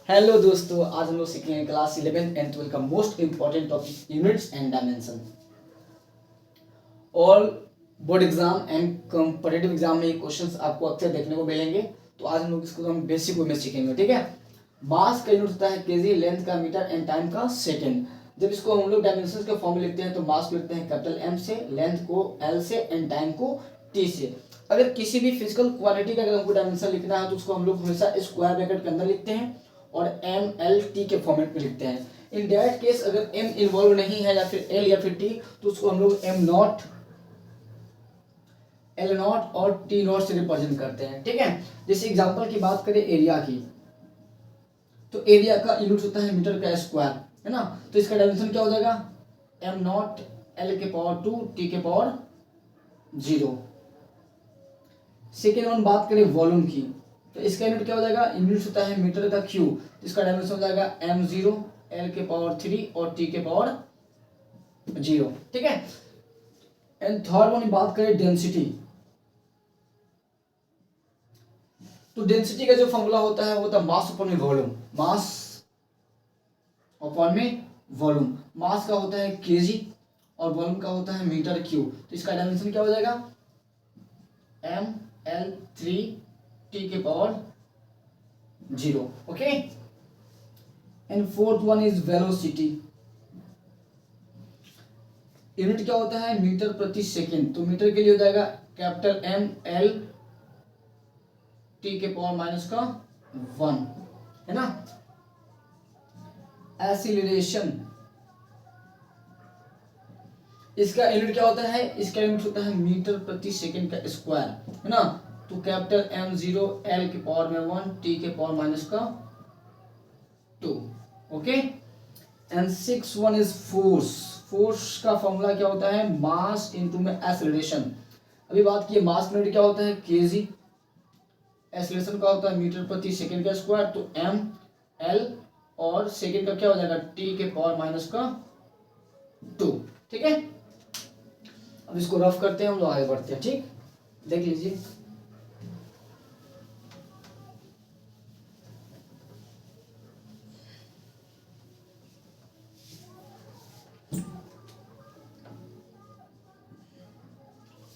Hello दोस्तों, आज हम लोग सीखेंगे क्लास 11 एंड 12 का most important topic units and dimension. All board exam and competitive exam में ये क्वेश्चंस आपको अक्सर देखने को मिलेंगे। तो आज हम लोग इसको हम बेसिक वे में सीखेंगे, ठीक है। मास का यूनिट होता है केजी, लेंथ का मीटर एंड टाइम का सेकेंड। जब इसको हम लोग डायमेंशन के फॉर्म में लिखते हैं तो मास को लिखते हैं कैपिटल एम से, लेंथ को एल से एंड टाइम को टी से। अगर किसी भी फिजिकल क्वांटिटी का अगर हमको डायमेंशन लिखना है तो उसको हम लोग हमेशा स्क्वायर ब्रैकेट के अंदर लिखते हैं और एम एल टी के फॉर्मेट में लिखते हैं। इन दैट केस अगर एम इन्वॉल्व नहीं है या फिर एल या फिर टी तो उसको हम लोग एम नॉट, एल नॉट और टी नॉट से रिप्रेजेंट करते हैं, ठीक है। जैसे एग्जांपल की बात करें एरिया की, तो एरिया का यूनिट होता है मीटर का स्क्वायर, है ना। तो इसका डायमेंशन क्या हो जाएगा, एम नॉट एल के पावर 2 टी के पावर 0। सेकेंड वन बात करें वॉल्यूम की, तो इसका यूनिट क्या हो जाएगा, यूनिट होता है मीटर का क्यूब। इसका डायमेंशन हो जाएगा m0 l के पावर 3 और t के पावर 0, ठीक है। एंड थर्ड वन बात करें डेंसिटी, तो डेंसिटी का जो फॉर्मूला होता है वो होता है मास अपॉन में वॉल्यूम। मास अपॉन में वॉल्यूम, मास का होता है केजी और वॉल्यूम का होता है मीटर क्यूब। तो इसका डायमेंशन क्या हो जाएगा, ml3 t के power 0, okay. And fourth one is velocity, unit क्या होता है मीटर प्रति सेकंड। तो मीटर के लिए हो जाएगा कैपिटल एम एल टी के पावर माइनस का 1, है ना। एक्सीलरेशन, इसका यूनिट क्या होता है, इसका यूनिट होता है मीटर प्रति सेकंड का स्क्वायर, है ना। तो कैपिटल m0 l के पावर में 1 t के पावर माइनस का 2, okay. And six one is force, force का फॉर्मूला क्या होता है, मास इनटू में एक्सेलरेशन। अभी बात की मास यूनिट क्या होता है केजी, एक्सेलरेशन का होता है मीटर प्रति सेकंड का स्क्वायर, तो m l और सेकंड का क्या हो जाएगा t के पावर माइनस का 2, ठीक है। अब इसको रफ करते हैं, हम लोग आगे बढ़ते हैं, ठीक। देख लीजिए,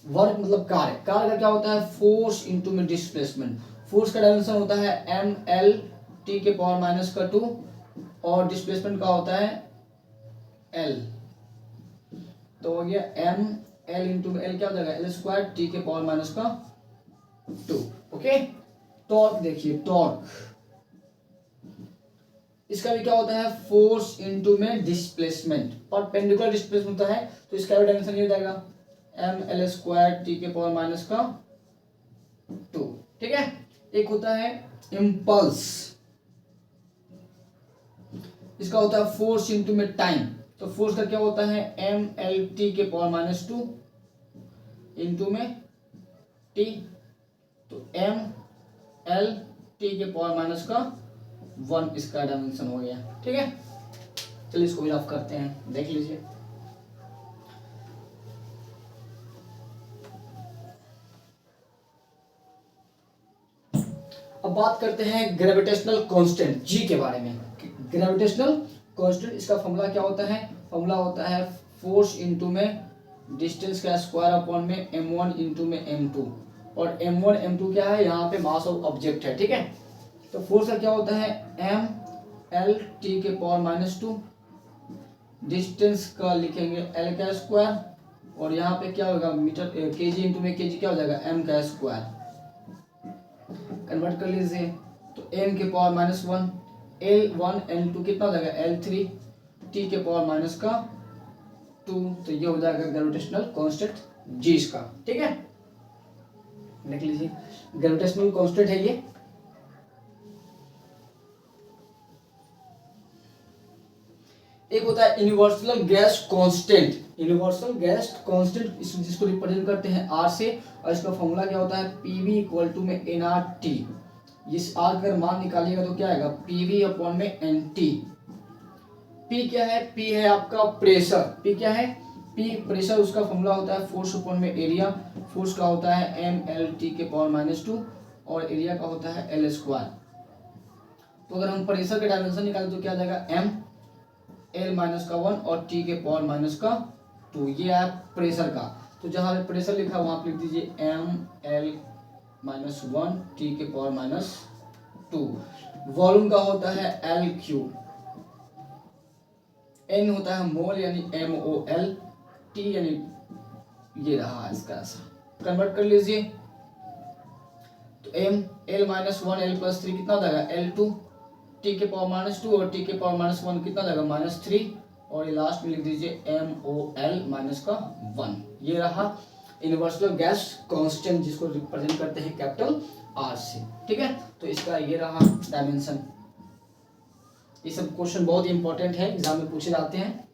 वर्क मतलब कार्य, कार्य का क्या होता है फोर्स इनटू में डिस्प्लेसमेंट। फोर्स का डायमेंशन होता है एम एल टी के पावर माइनस का 2 और डिस्प्लेसमेंट का होता है एल। तो हो गया एम एल इंटू में एल क्या हो जाएगा एल स्क्वायर टी के पावर माइनस का 2, ओके। टॉर्क देखिए, टॉर्क इसका भी क्या होता है फोर्स इनटू में डिस्प्लेसमेंट, परपेंडिकुलर डिस्प्लेसमेंट होता है तो इसका भी डायमेंशन ये हो जाएगा एम एल स्क्वायर टी के पावर माइनस का 2, ठीक है। एक होता है इम्पल्स, इसका होता है फोर्स इनटू में टाइम। तो फोर्स का क्या होता है एम एल टी के पावर माइनस 2 इंटू में टी, तो एम एल टी के पावर माइनस का 1 इसका डायमेंशन हो गया, ठीक है। चलिए इसको भी रफ करते हैं, देख लीजिए। अब बात करते हैं ग्रेविटेशनल कांस्टेंट जी के बारे में। ग्रेविटेशनल कांस्टेंट, इसका फॉर्मूला क्या होता है, फॉर्मूला होता है फोर्स इनटू में डिस्टेंस का स्क्वायर अपॉन में m1 इनटू में m2, और m1 m2 क्या है, यहाँ पे मास ऑफ ऑब्जेक्ट है, ठीक है। तो फोर्स का क्या होता है m l t के पावर माइनस 2, डिस्टेंस का लिखेंगे l का स्क्वायर और यहाँ पे क्या होगा मीटर केजी इंटू में केजी क्या हो जाएगा m का स्क्वायर, कन्वर्ट कर लीजिए। तो m के पावर माइनस 1 L1 L2 कितना हो जाएगा L3 t के पावर माइनस का 2, तो ये हो जाएगा ग्रेविटेशनल कांस्टेंट जी इसका, ठीक है। देख लीजिए ग्रेविटेशनल कांस्टेंट है ये। एक होता है universal gas constant, universal gas constant जिसको रिप्रेजेंट करते हैं आर से, और इसका फॉर्मूला क्या होता है पीवी इक्वल टू में एन आर टी। इस आर का अगर मान निकालिएगा तो क्या आएगा पीवी अपॉन में एन टी। पी क्या है, पी है आपका प्रेशर, पी क्या है पी प्रेशर, उसका फॉर्मूला होता है फोर्स अपॉन में एरिया। फोर्स का होता है एम एल टी के पावर माइनस 2 और एरिया का होता है एल स्क्वायर। तो अगर हम प्रेशर के डायमेंशन निकालें तो क्या आ जाएगा m l माइनस का 1 और t के पावर माइनस का 2, ये है प्रेशर का। तो जहाँ पे प्रेशर लिखा है वहाँ पे लिख दीजिए m l माइनस 1 t के पावर माइनस 2। वॉल्यूम का होता है l क्यूब, n होता है मोल यानी MOL, t यानी ये रहा इसका, ऐसा कन्वर्ट कर लीजिए। तो m l minus 1 l plus 3 कितना हो जाएगा L2 t के पावर माइनस 2 और t के पावर माइनस 1 कितना हो जाएगा माइनस 3, और ये लास्ट में लिख दीजिए MOL माइनस का 1। ये रहा यूनिवर्सल गैस कांस्टेंट जिसको रिप्रेजेंट करते हैं कैपिटल R से, ठीक है। तो इसका ये रहा डायमेंशन। ये सब क्वेश्चन बहुत इंपॉर्टेंट है, एग्जाम में पूछे जाते हैं।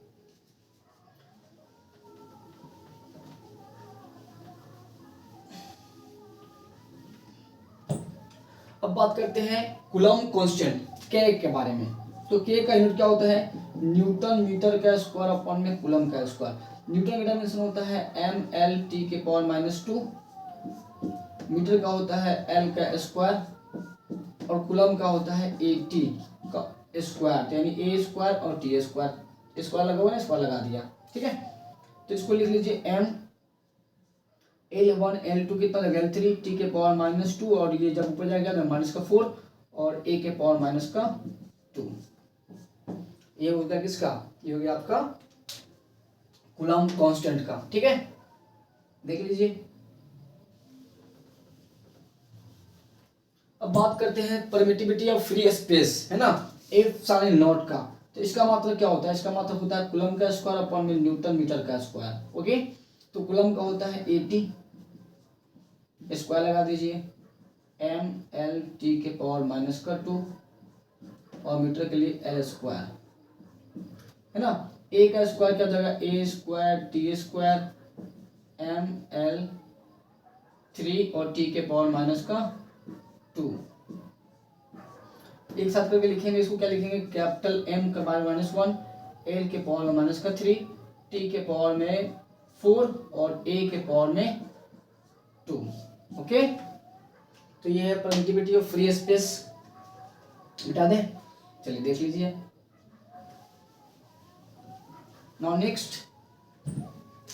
अब बात करते हैं कूलम्ब कांस्टेंट के बारे में। तो के का यूनिट क्या होता है, न्यूटन मीटर का स्क्वायर अपॉन में कूलम्ब का स्क्वायर। न्यूटन का डायमेंशन होता है ml t के पावर माइनस 2, मीटर का होता है l का स्क्वायर और कूलम्ब का होता है at का स्क्वायर, यानी a स्क्वायर और t स्क्वायर। स्क्वायर लगा हुआ है, स्क्वायर लगा दिया, ठीक है। तो इसको लिख लीजिए m L1 L2 कितना लगा L3 t के पावर माइनस 2, और ये जब ऊपर जाएगा तो माइनस का 4 और a के पावर माइनस का 2। ये हो गया किसका, ये हो गया आपका कूलम्ब कांस्टेंट का, ठीक है। देख लीजिए। अब बात करते हैं परमिटिविटी ऑफ फ्री स्पेस, है ना, F0 का। तो इसका मतलब क्या होता है, इसका मतलब होता है कूलम्ब का स्क्वायर अपॉन में न्यूटन मीटर का स्क्वायर। ओके, तो कूलम्ब का होता है 80, स्क्वायर लगा दीजिए ml t के पावर माइनस का 2 और मीटर के लिए l स्क्वायर, है ना। a का स्क्वायर क्या हो जाएगा a square t square ml 3 और t के पावर माइनस का 2। एक साथ करके लिखेंगे इसको, क्या लिखेंगे, कैपिटल M का पावर माइनस 1, l के पावर में माइनस का 3, t के पावर में 4 और a के पावर में 2। ओके, तो ये है परमिटिविटी ऑफ फ्री स्पेस। मिटा दें, चलिए देख लीजिए। नाउ नेक्स्ट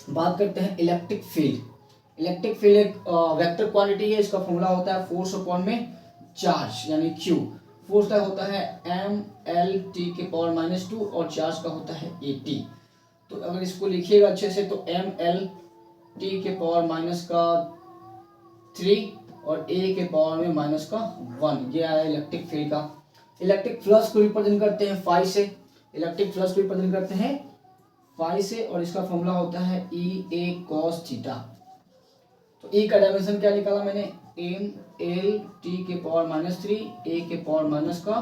बात करते हैं इलेक्ट्रिक फील्ड। इलेक्ट्रिक फील्ड एक वेक्टर क्वांटिटी है, इसका फॉर्मूला होता है फोर्स अपॉन में चार्ज यानी Q। फोर्स का होता है ml t के पावर माइनस 2 और चार्ज का होता है at। तो अगर इसको लिखिएगा अच्छे से तो ml t के पावर माइनस का 3 और a के पावर में माइनस का 1, ये आया इलेक्ट्रिक फील्ड का। इलेक्ट्रिक फ्लक्स को रिप्रेजेंट करते हैं फाई से, इलेक्ट्रिक फ्लक्स को रिप्रेजेंट करते हैं फाई से, और इसका फॉर्मूला होता है E a cos थीटा। तो E का डायमेंशन क्या निकाला मैंने, ml t के पावर माइनस 3 a के पावर माइनस का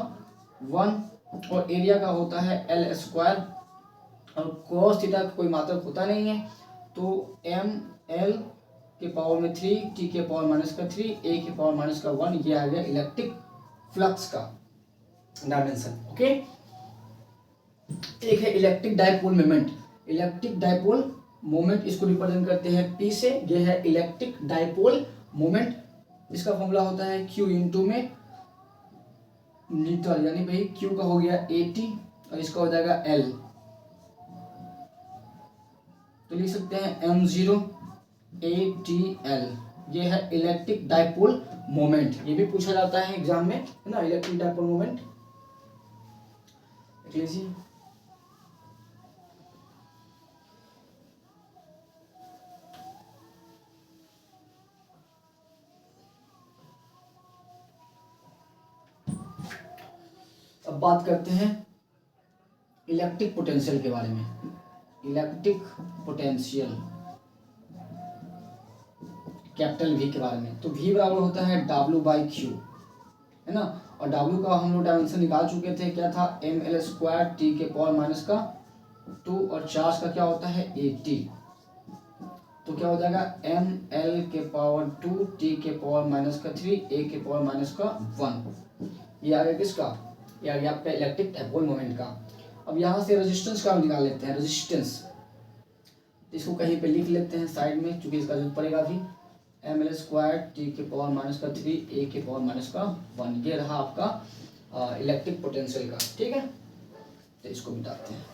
1 और एरिया का होता है l स्क्वायर, और cos थीटा का कोई मात्रक होता नहीं है, तो ml के पावर में 3 t के पावर माइनस का 3 a के पावर माइनस का 1, ये आ गया इलेक्ट्रिक फ्लक्स का डायमेंशन। ओके, एक है electric dipole moment. Electric dipole moment इसको रिप्रेजेंट करते हैं P से, ये है इलेक्ट्रिक डायपोल मोमेंट। इसका फॉर्मूला होता है Q इंटू में मीटर, यानी भाई Q का हो गया 80 और इसका हो जाएगा L, तो लिख सकते हैं m0 ATL। ये है इलेक्ट्रिक डायपोल मोमेंट, ये भी पूछा जाता है एग्जाम में, है ना, इलेक्ट्रिक डायपोल मोमेंट। देख लीजिए। अब बात करते हैं इलेक्ट्रिक पोटेंशियल के बारे में। इलेक्ट्रिक पोटेंशियल कैपिटल V के बारे में। तो V बराबर होता है W/Q, है ना, और W का हम लोग डायमेंशन निकाल चुके थे, क्या था ml स्क्वायर t के पावर माइनस का 2 और चार्ज का क्या होता है at। तो क्या हो जाएगा ml के पावर 2 t के पावर माइनस का 3 a के पावर माइनस का 1। ये आ गया किसका, ये आ गया आपका इलेक्ट्रिक डायपोल मोमेंट का। अब यहाँ से रेजिस्टेंस का हम निकाल लेते हैं। रेजिस्टेंस इसको कहीं पे लिख लेते हैं साइड में, क्योंकि इसका जरूरत पड़ेगा अभी। ml स्क्वायर t के पावर माइनस का 3 a के पावर माइनस का 1, ये रहा आपका इलेक्ट्रिक पोटेंशियल का, ठीक है। तो इसको मिटाते हैं।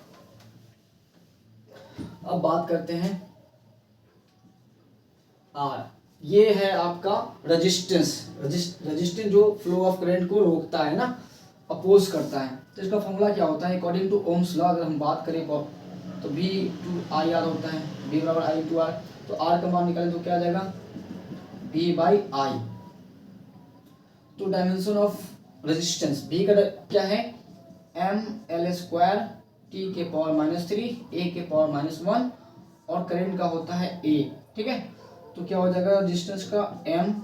अब बात करते हैं आर। ये है आपका रेजिस्टेंस। रेजिस्टेंस जो फ्लो ऑफ करंट को रोकता है ना, अपोज करता है। तो इसका फॉर्मूला क्या होता है अकॉर्डिंग टू ओम्स लॉ? अगर हम बात करें तो V टू आई आर होता है, V बराबर आई टू आर। तो आर का मान निकालें तो क्या आ जाएगा, V बाई आई। तो डायमेंशन ऑफ रेजिस्टेंस V का क्या है, एम एल स्क्वायर टी के पावर -3 ए के पावर -1, और करंट का होता है A, ठीक है। तो क्या हो जाएगा रेजिस्टेंस का, एम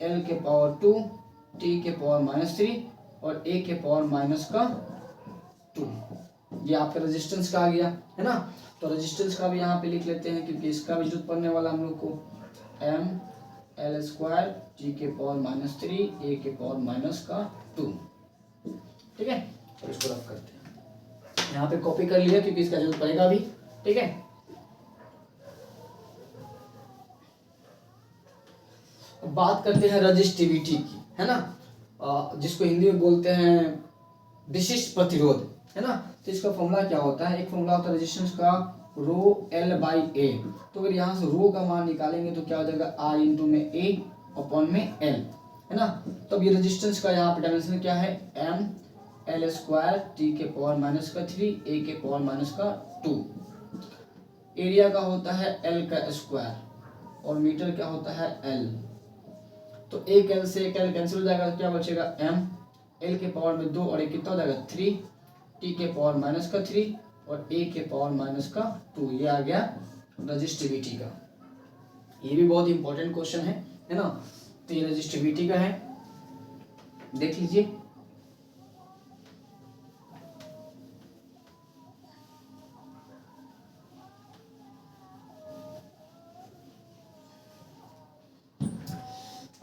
एल के पावर 2 टी के पावर -3 और ए के पावर -2। ये आपका रेजिस्टेंस का आ गया है ना। तो रेजिस्टेंस का भी यहाँ पे लिख लेते हैं, क्योंकि इसका भी जरूरत पड़ने वाला हम लोग को, एम एल स्क्वायर टी के पावर -3 ए के पावर -2, ठीक है। और इसको रख करते हैं, यहाँ पे कॉपी कर लिया क्योंकि इसका जरूरत पड़ेगा भी, ठीक है। अब बात करते हैं रजिस्टिविटी की, है ना, जिसको हिंदी में बोलते हैं विशिष्ट प्रतिरोध, है ना। तो इसका फॉर्मूला क्या होता है, एक फॉर्मूला होता है रेजिस्टेंस का रो एल बाई ए। तो अगर यहाँ से रो का मान निकालेंगे तो क्या हो जाएगा, आर इंटू में ए अपॉन में एल, है ना। तो अब ये रेजिस्टेंस का यहाँ पे डायमेंशन क्या है, एम एल स्क्वायर टी के पावर -3 ए के पावर -2। एरिया का होता है एल का स्क्वायर और मीटर क्या होता है एल। तो एक एल से एक एल कैंसिल हो जाएगा, तो क्या बचेगा, एम एल के पावर में 2 और एक कितना हो जाएगा 3 टी के पावर -3 और ए के पावर -2। ये आ गया रजिस्टिविटी का। ये भी बहुत इंपॉर्टेंट क्वेश्चन है ना। तो ये रजिस्टिविटी का है, देख लीजिए।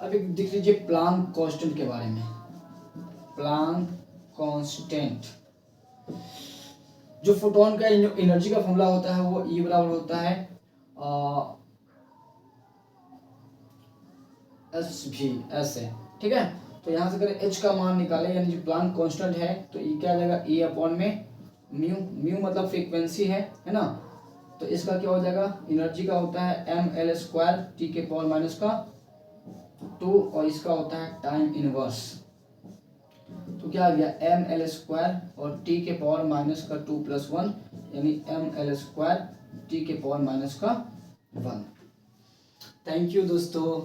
अब एक देख लीजिए प्लांक कांस्टेंट के बारे में। प्लांक कांस्टेंट, जो फोटोन का एनर्जी का फॉर्मूला होता है वो E बराबर होता है एस भी एस है, ठीक है। तो यहाँ से अगर H का मान निकाले, यानी जो प्लांक कांस्टेंट है, तो E क्या आ जाएगा, E अपॉन में म्यू। म्यू मतलब फ्रीक्वेंसी है ना। तो इसका क्या हो जाएगा, एनर्जी का होता है एम एल स्क्वायर टी के पावर -2 और इसका होता है टाइम इनवर्स। तो क्या आ गया, एम एल स्क्वायर और टी के पावर -2 + 1, यानी एम एल स्क्वायर टी के पावर -1। थैंक यू दोस्तों।